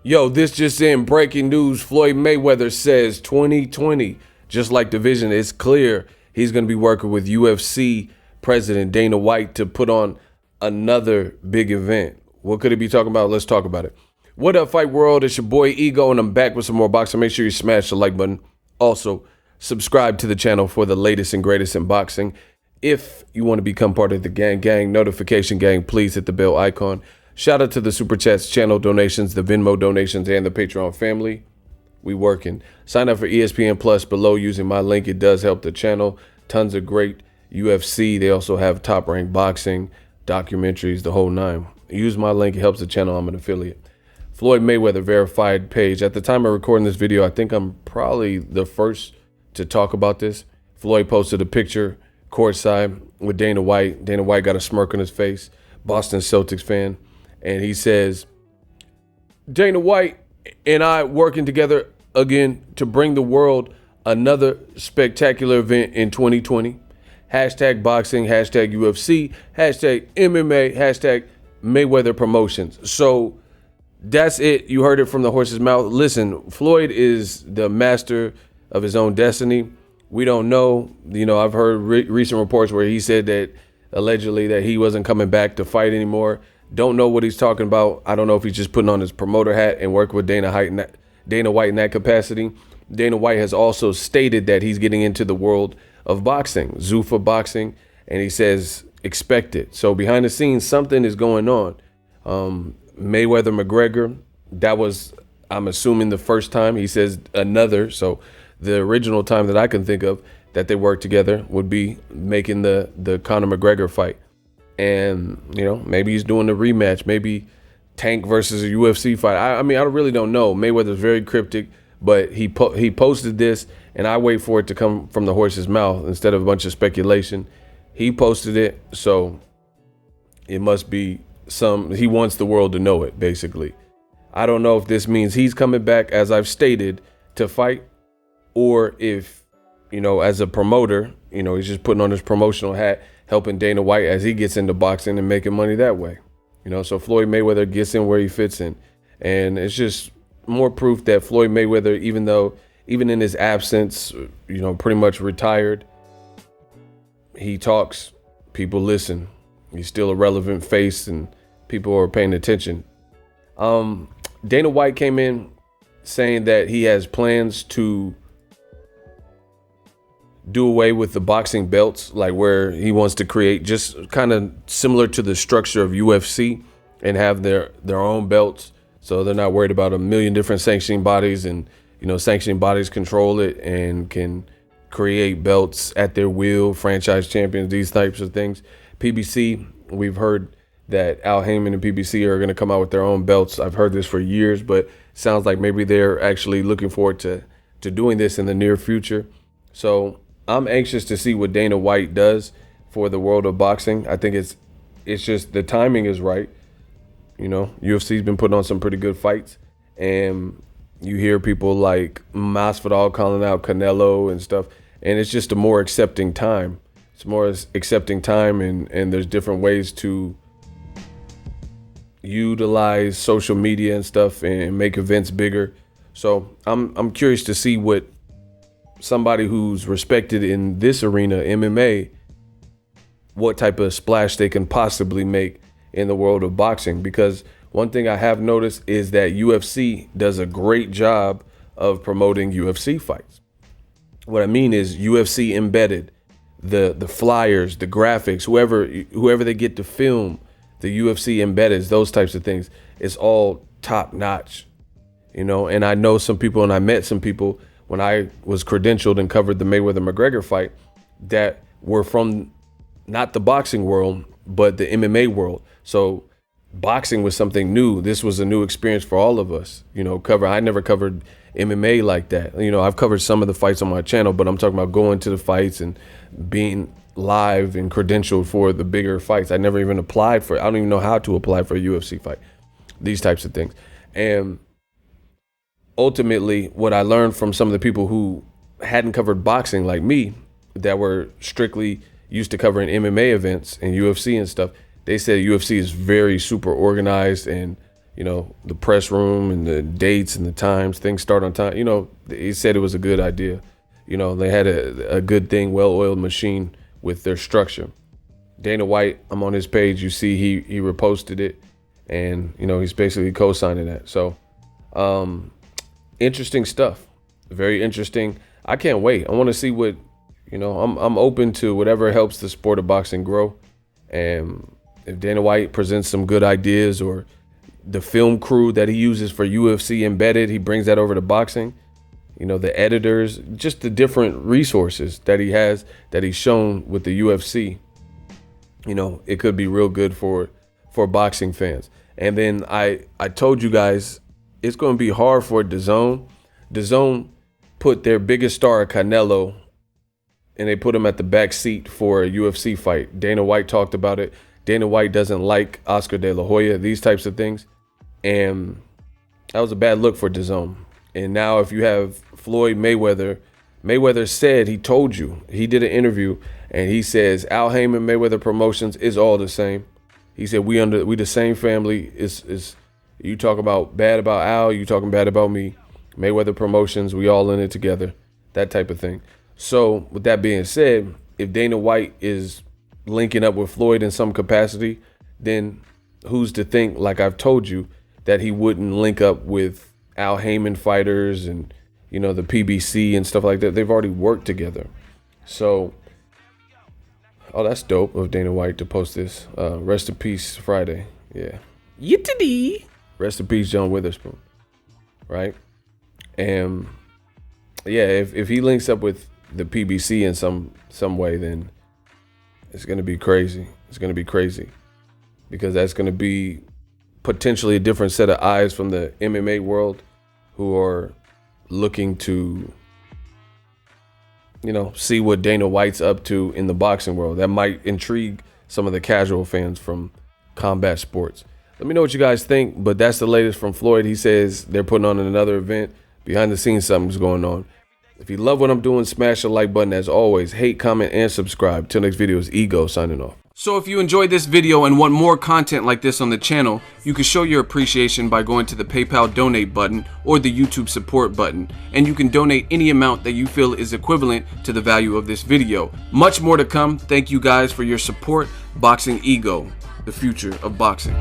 Yo, this just in, breaking news. Floyd Mayweather says 2020, just like the vision, it's clear he's going to be working with UFC president Dana White to put on another big event. What could he be talking about? Let's talk about it. What up, Fight World? It's your boy Ego, and I'm back with some more boxing. Make sure you smash the like button. Also, subscribe to the channel for the latest and greatest in boxing. If you want to become part of the gang notification gang, please hit the bell icon. Shout out to the Super Chats, channel donations, the Venmo donations, and the Patreon family. We working. Sign up for ESPN Plus below using my link. It does help the channel. Tons of great UFC. They also have top-ranked boxing, documentaries, the whole nine. Use my link. It helps the channel. I'm an affiliate. Floyd Mayweather verified page. At the time of recording this video, I think I'm probably the first to talk about this. Floyd posted a picture courtside with Dana White. Dana White got a smirk on his face. Boston Celtics fan. And he says, Dana White and I working together again to bring the world another spectacular event in 2020. Hashtag boxing, hashtag UFC, hashtag MMA, hashtag Mayweather Promotions. So that's it. You heard it from the horse's mouth. Listen, Floyd is the master of his own destiny. We don't know. You know, I've heard recent reports where he said that allegedly that he wasn't coming back to fight anymore. Don't know what he's talking about. I don't know if he's just putting on his promoter hat and working with Dana White in that capacity. Dana White has also stated that he's getting into the world of boxing, Zuffa boxing, and he says expect it. So behind the scenes, something is going on. Mayweather McGregor, that was, I'm assuming, the first time. He says another. So the original time that I can think of that they worked together would be making the Conor McGregor fight. And, you know, maybe he's doing the rematch, maybe Tank versus a UFC fight. I mean, I really don't know. Mayweather's very cryptic, but he posted this, and I wait for it to come from the horse's mouth instead of a bunch of speculation. He posted it, so it must be he wants the world to know it, basically. I don't know if this means he's coming back, as I've stated, to fight, or if, you know, as a promoter, you know, he's just putting on his promotional hat, helping Dana White as he gets into boxing and making money that way. You know, so Floyd Mayweather gets in where he fits in. And it's just more proof that Floyd Mayweather, even in his absence, you know, pretty much retired, he talks, people listen. He's still a relevant face and people are paying attention. Dana White came in saying that he has plans to do away with the boxing belts, like where he wants to create just kind of similar to the structure of UFC and have their own belts. So they're not worried about a million different sanctioning bodies, and, you know, sanctioning bodies control it and can create belts at their will, franchise champions, these types of things. PBC, we've heard that Al Heyman and PBC are going to come out with their own belts. I've heard this for years, but it sounds like maybe they're actually looking forward to doing this in the near future. So I'm anxious to see what Dana White does for the world of boxing. I think it's just the timing is right. You know, UFC's been putting on some pretty good fights, and you hear people like Masvidal calling out Canelo and stuff, and it's just a more accepting time. It's more accepting time, and there's different ways to utilize social media and stuff and make events bigger. So I'm curious to see what somebody who's respected in this arena, MMA, what type of splash they can possibly make in the world of boxing. Because one thing I have noticed is that UFC does a great job of promoting UFC fights. What I mean is UFC embedded, the flyers, the graphics, whoever they get to film, the UFC embedded, those types of things, it's all top notch, you know. And I know some people, and I met some people when I was credentialed and covered the Mayweather-McGregor fight, that were from not the boxing world, but the MMA world. So boxing was something new. This was a new experience for all of us. You know, I never covered MMA like that. You know, I've covered some of the fights on my channel, but I'm talking about going to the fights and being live and credentialed for the bigger fights. I never even applied for it. I don't even know how to apply for a UFC fight, these types of things. And ultimately, what I learned from some of the people who hadn't covered boxing like me, that were strictly used to covering MMA events and UFC and stuff, they said UFC is very super organized, and the press room and the dates and the times, things start on time. He said it was a good idea. They had a good thing, well-oiled machine with their structure. Dana White, I'm on his page. You see he reposted it, and he's basically co-signing that. So interesting stuff, very interesting. I can't wait. I want to see what I'm open to whatever helps the sport of boxing grow. And if Dana White presents some good ideas, or the film crew that he uses for UFC embedded, he brings that over to boxing, the editors, just the different resources that he has, that he's shown with the UFC, it could be real good for boxing fans. And then I told you guys, it's going to be hard for DAZN. DAZN put their biggest star, Canelo, and they put him at the back seat for a UFC fight. Dana White talked about it. Dana White doesn't like Oscar De La Hoya, these types of things. And that was a bad look for DAZN. And now if you have Floyd Mayweather, Mayweather said, he told you, he did an interview, and he says Al Heyman Mayweather Promotions is all the same. He said we the same family. Is you talk about bad about Al, you talking bad about me. Mayweather Promotions, we all in it together, that type of thing. So with that being said, if Dana White is linking up with Floyd in some capacity, then who's to think, like I've told you, that he wouldn't link up with Al Heyman fighters and the PBC and stuff like that. They've already worked together. So that's dope of Dana White to post this. Rest in peace, Friday. Yeah. Yittity. Rest in peace, John Witherspoon. Right? And yeah, if he links up with the PBC in some way, then it's going to be crazy. It's going to be crazy, because that's going to be potentially a different set of eyes from the MMA world, who are looking to, see what Dana White's up to in the boxing world. That might intrigue some of the casual fans from combat sports. Let me know what you guys think, but that's the latest from Floyd. He says they're putting on another event. Behind the scenes, something's going on. If you love what I'm doing, smash the like button. As always, hate, comment, and subscribe. Till next video is Ego signing off. So if you enjoyed this video and want more content like this on the channel, you can show your appreciation by going to the PayPal donate button or the YouTube support button, and you can donate any amount that you feel is equivalent to the value of this video. Much more to come. Thank you guys for your support. Boxing Ego, the future of boxing.